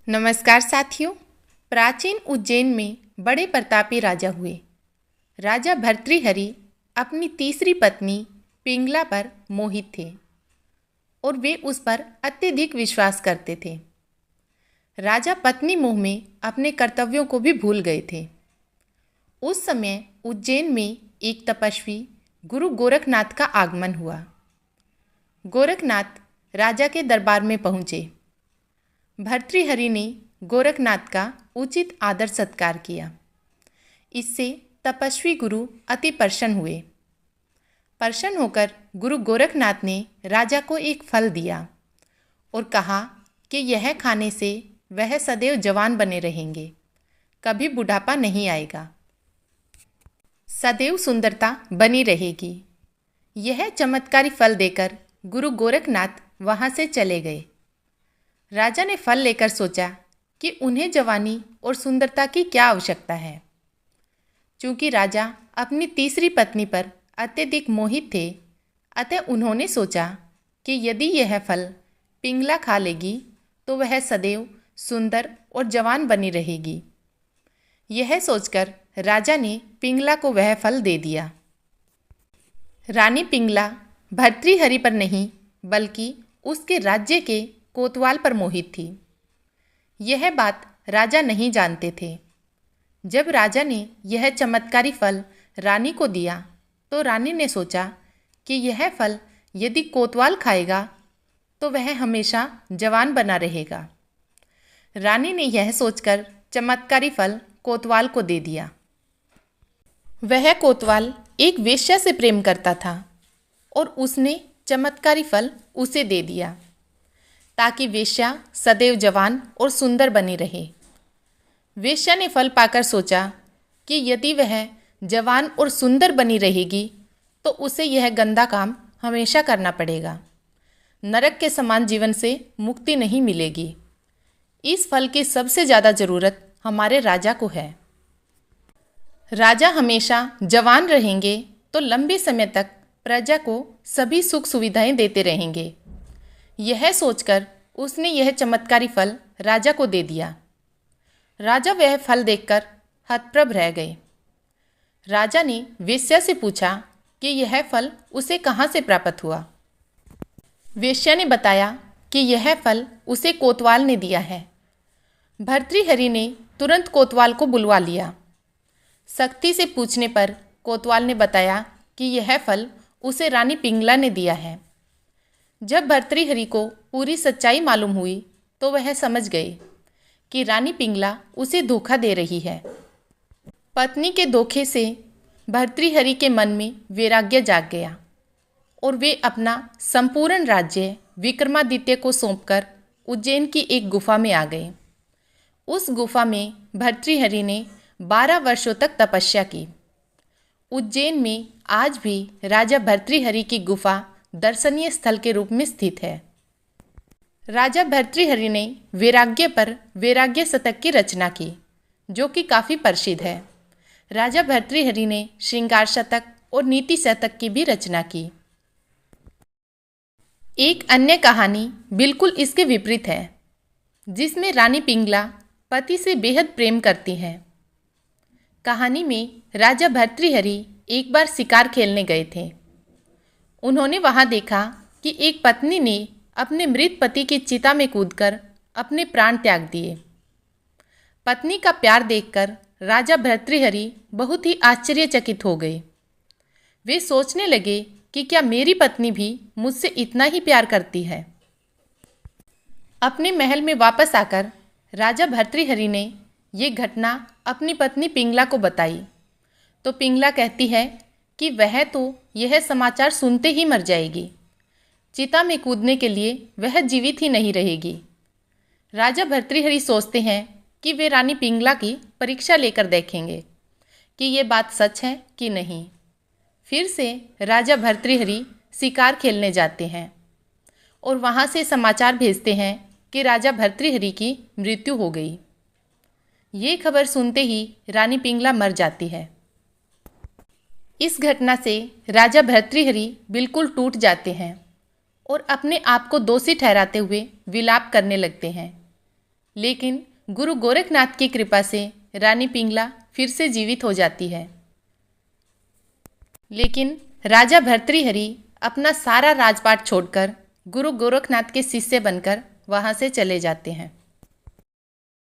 नमस्कार साथियों। प्राचीन उज्जैन में बड़े प्रतापी राजा हुए। राजा भर्तृहरि अपनी तीसरी पत्नी पिंगला पर मोहित थे और वे उस पर अत्यधिक विश्वास करते थे। राजा पत्नी मोह में अपने कर्तव्यों को भी भूल गए थे। उस समय उज्जैन में एक तपस्वी गुरु गोरखनाथ का आगमन हुआ। गोरखनाथ राजा के दरबार में पहुँचे। भर्तृहरि ने गोरखनाथ का उचित आदर सत्कार किया। इससे तपस्वी गुरु अति प्रसन्न हुए। प्रसन्न होकर गुरु गोरखनाथ ने राजा को एक फल दिया और कहा कि यह खाने से वह सदैव जवान बने रहेंगे, कभी बुढ़ापा नहीं आएगा, सदैव सुंदरता बनी रहेगी। यह चमत्कारी फल देकर गुरु गोरखनाथ वहाँ से चले गए। राजा ने फल लेकर सोचा कि उन्हें जवानी और सुंदरता की क्या आवश्यकता है। चूंकि राजा अपनी तीसरी पत्नी पर अत्यधिक मोहित थे, अतः उन्होंने सोचा कि यदि यह फल पिंगला खा लेगी तो वह सदैव सुंदर और जवान बनी रहेगी। यह सोचकर राजा ने पिंगला को वह फल दे दिया। रानी पिंगला भर्तृहरि पर नहीं बल्कि उसके राज्य के कोतवाल पर मोहित थी। यह बात राजा नहीं जानते थे। जब राजा ने यह चमत्कारी फल रानी को दिया तो रानी ने सोचा कि यह फल यदि कोतवाल खाएगा तो वह हमेशा जवान बना रहेगा। रानी ने यह सोचकर चमत्कारी फल कोतवाल को दे दिया। वह कोतवाल एक वेश्या से प्रेम करता था और उसने चमत्कारी फल उसे दे दिया ताकि वेश्या सदैव जवान और सुंदर बनी रहे। वेश्या ने फल पाकर सोचा कि यदि वह जवान और सुंदर बनी रहेगी तो उसे यह गंदा काम हमेशा करना पड़ेगा। नरक के समान जीवन से मुक्ति नहीं मिलेगी। इस फल की सबसे ज़्यादा ज़रूरत हमारे राजा को है। राजा हमेशा जवान रहेंगे तो लंबे समय तक प्रजा को सभी सुख सुविधाएं देते रहेंगे। यह सोचकर उसने यह चमत्कारी फल राजा को दे दिया। राजा वह फल देखकर हतप्रभ रह गए। राजा ने वेश्या से पूछा कि यह फल उसे कहाँ से प्राप्त हुआ। वेश्या ने बताया कि यह फल उसे कोतवाल ने दिया है। भर्तृहरि ने तुरंत कोतवाल को बुलवा लिया। सख्ती से पूछने पर कोतवाल ने बताया कि यह फल उसे रानी पिंगला ने दिया है। जब भर्तृहरि को पूरी सच्चाई मालूम हुई तो वह समझ गए कि रानी पिंगला उसे धोखा दे रही है। पत्नी के धोखे से भर्तृहरि के मन में वैराग्य जाग गया और वे अपना संपूर्ण राज्य विक्रमादित्य को सौंपकर उज्जैन की एक गुफा में आ गए। उस गुफा में भर्तृहरि ने 12 वर्षों तक तपस्या की। उज्जैन में आज भी राजा भर्तृहरि की गुफा दर्शनीय स्थल के रूप में स्थित है। राजा भर्तृहरि ने वैराग्य पर वैराग्य शतक की रचना की जो कि काफ़ी प्रसिद्ध है। राजा भर्तृहरि ने श्रृंगार शतक और नीति शतक की भी रचना की। एक अन्य कहानी बिल्कुल इसके विपरीत है जिसमें रानी पिंगला पति से बेहद प्रेम करती हैं। कहानी में राजा भर्तृहरि एक बार शिकार खेलने गए थे। उन्होंने वहां देखा कि एक पत्नी ने अपने मृत पति की चिता में कूदकर अपने प्राण त्याग दिए। पत्नी का प्यार देखकर राजा भर्तृहरि बहुत ही आश्चर्यचकित हो गए। वे सोचने लगे कि क्या मेरी पत्नी भी मुझसे इतना ही प्यार करती है। अपने महल में वापस आकर राजा भर्तृहरि ने ये घटना अपनी पत्नी पिंगला को बताई तो पिंगला कहती है कि वह तो यह समाचार सुनते ही मर जाएगी। चिता में कूदने के लिए वह जीवित ही नहीं रहेगी। राजा भर्तृहरि सोचते हैं कि वे रानी पिंगला की परीक्षा लेकर देखेंगे कि ये बात सच है कि नहीं। फिर से राजा भर्तृहरि शिकार खेलने जाते हैं और वहाँ से समाचार भेजते हैं कि राजा भर्तृहरि की मृत्यु हो गई। ये खबर सुनते ही रानी पिंगला मर जाती है। इस घटना से राजा भर्तृहरि बिल्कुल टूट जाते हैं और अपने आप को दोषी ठहराते हुए विलाप करने लगते हैं। लेकिन गुरु गोरखनाथ की कृपा से रानी पिंगला फिर से जीवित हो जाती है। लेकिन राजा भर्तृहरि अपना सारा राजपाट छोड़कर गुरु गोरखनाथ के शिष्य बनकर वहाँ से चले जाते हैं।